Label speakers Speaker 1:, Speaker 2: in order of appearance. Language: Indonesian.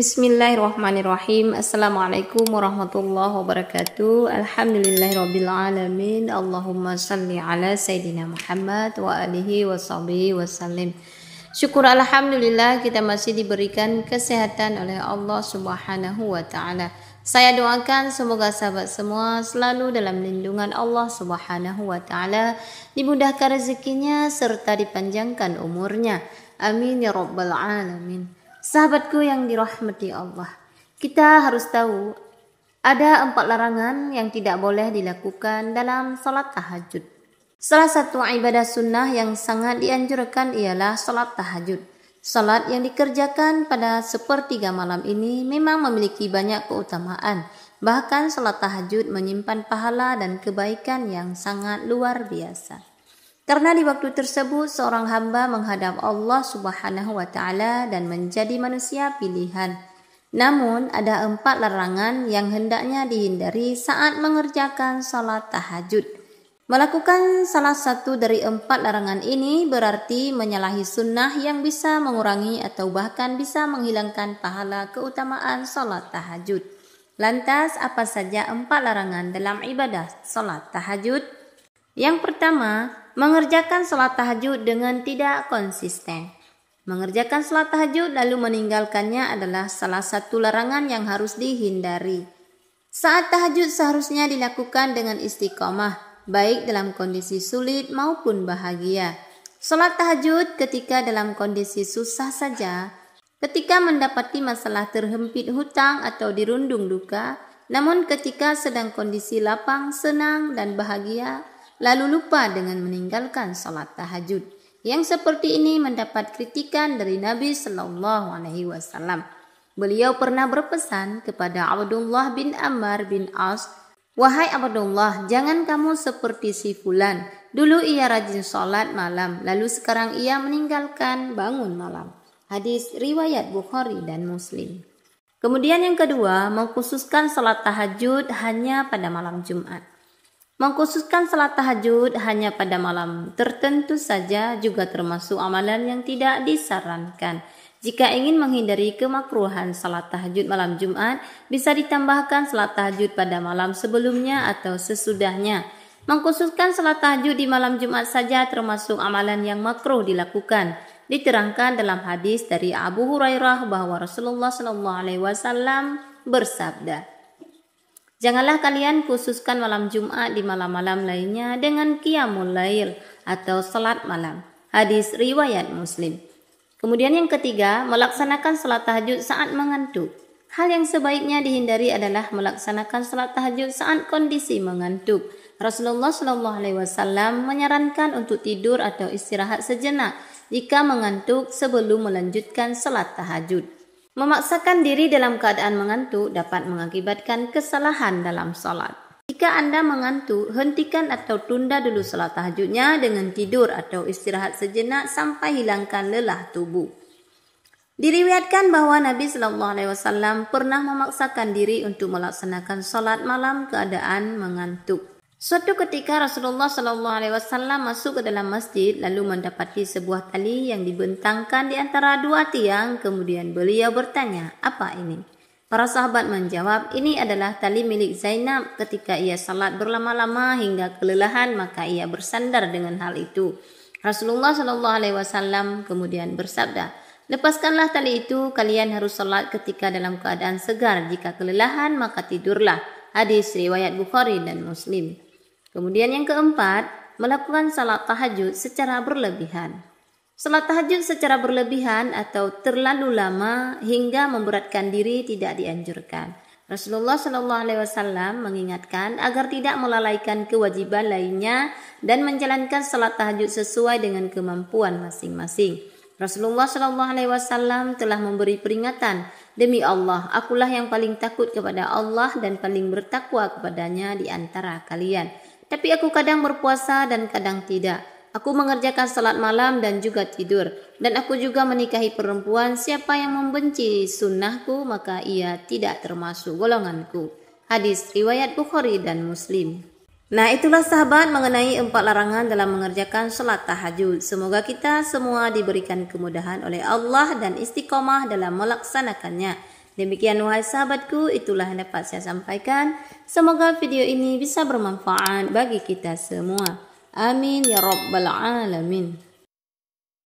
Speaker 1: Bismillahirrahmanirrahim. Assalamualaikum warahmatullahi wabarakatuh. Alhamdulillahirrabbilalamin. Allahumma salli ala Sayyidina Muhammad wa alihi wa sahbihi wa sallim. Syukur alhamdulillah kita masih diberikan kesehatan oleh Allah subhanahu wa ta'ala. Saya doakan semoga sahabat semua selalu dalam lindungan Allah subhanahu wa ta'ala, dimudahkan rezekinya serta dipanjangkan umurnya. Amin ya rabbal alamin. Sahabatku yang dirahmati Allah, kita harus tahu ada 4 larangan yang tidak boleh dilakukan dalam salat tahajud. Salah satu ibadah sunnah yang sangat dianjurkan ialah salat tahajud. Salat yang dikerjakan pada sepertiga malam ini memang memiliki banyak keutamaan. Bahkan salat tahajud menyimpan pahala dan kebaikan yang sangat luar biasa. Karena di waktu tersebut seorang hamba menghadap Allah subhanahu wa ta'ala dan menjadi manusia pilihan. Namun ada 4 larangan yang hendaknya dihindari saat mengerjakan salat tahajud. Melakukan salah satu dari 4 larangan ini berarti menyalahi sunnah yang bisa mengurangi atau bahkan bisa menghilangkan pahala keutamaan salat tahajud. Lantas apa saja 4 larangan dalam ibadah salat tahajud? Yang pertama, mengerjakan salat tahajud dengan tidak konsisten. Mengerjakan salat tahajud lalu meninggalkannya adalah salah satu larangan yang harus dihindari. Saat tahajud seharusnya dilakukan dengan istiqomah, baik dalam kondisi sulit maupun bahagia. Salat tahajud ketika dalam kondisi susah saja, ketika mendapati masalah terhempit hutang atau dirundung duka, namun ketika sedang kondisi lapang, senang dan bahagia, lalu lupa dengan meninggalkan salat tahajud. Yang seperti ini mendapat kritikan dari Nabi Sallallahu Alaihi Wasallam. Beliau pernah berpesan kepada Abdullah bin Ammar bin As, "Wahai Abdullah, jangan kamu seperti si fulan. Dulu ia rajin salat malam, lalu sekarang ia meninggalkan bangun malam." Hadis riwayat Bukhari dan Muslim. Kemudian yang kedua, mengkhususkan salat tahajud hanya pada malam Jumat. Mengkhususkan salat tahajud hanya pada malam tertentu saja juga termasuk amalan yang tidak disarankan. Jika ingin menghindari kemakruhan salat tahajud malam Jumat, bisa ditambahkan salat tahajud pada malam sebelumnya atau sesudahnya. Mengkhususkan salat tahajud di malam Jumat saja termasuk amalan yang makruh dilakukan. Diterangkan dalam hadis dari Abu Hurairah bahwa Rasulullah SAW bersabda, "Janganlah kalian khususkan malam Jumat di malam-malam lainnya dengan qiyamul lail atau salat malam." Hadis riwayat Muslim. Kemudian yang ketiga, melaksanakan salat tahajud saat mengantuk. Hal yang sebaiknya dihindari adalah melaksanakan salat tahajud saat kondisi mengantuk. Rasulullah SAW menyarankan untuk tidur atau istirahat sejenak jika mengantuk sebelum melanjutkan salat tahajud. Memaksakan diri dalam keadaan mengantuk dapat mengakibatkan kesalahan dalam salat. Jika Anda mengantuk, hentikan atau tunda dulu salat tahajudnya dengan tidur atau istirahat sejenak sampai hilangkan lelah tubuh. Diriwayatkan bahwa Nabi SAW pernah memaksakan diri untuk melaksanakan salat malam keadaan mengantuk. Suatu ketika Rasulullah SAW masuk ke dalam masjid lalu mendapati sebuah tali yang dibentangkan di antara 2 tiang. Kemudian beliau bertanya, "Apa ini?" Para sahabat menjawab, "Ini adalah tali milik Zainab. Ketika ia salat berlama-lama hingga kelelahan maka ia bersandar dengan hal itu." Rasulullah SAW kemudian bersabda, "Lepaskanlah tali itu, kalian harus salat ketika dalam keadaan segar. Jika kelelahan maka tidurlah." Hadis riwayat Bukhari dan Muslim. Kemudian yang keempat, melakukan salat tahajud secara berlebihan. Salat tahajud secara berlebihan atau terlalu lama hingga memberatkan diri tidak dianjurkan. Rasulullah SAW mengingatkan agar tidak melalaikan kewajiban lainnya dan menjalankan salat tahajud sesuai dengan kemampuan masing-masing. Rasulullah SAW telah memberi peringatan, "Demi Allah, akulah yang paling takut kepada Allah dan paling bertakwa kepadanya di antara kalian. Tapi aku kadang berpuasa dan kadang tidak. Aku mengerjakan salat malam dan juga tidur. Dan aku juga menikahi perempuan. Siapa yang membenci sunnahku, maka ia tidak termasuk golonganku." Hadis riwayat Bukhari dan Muslim. Nah, itulah sahabat mengenai 4 larangan dalam mengerjakan salat tahajud. Semoga kita semua diberikan kemudahan oleh Allah dan istiqomah dalam melaksanakannya. Demikian wahai sahabatku, itulah yang dapat saya sampaikan. Semoga video ini bisa bermanfaat bagi kita semua. Amin ya rabbal alamin.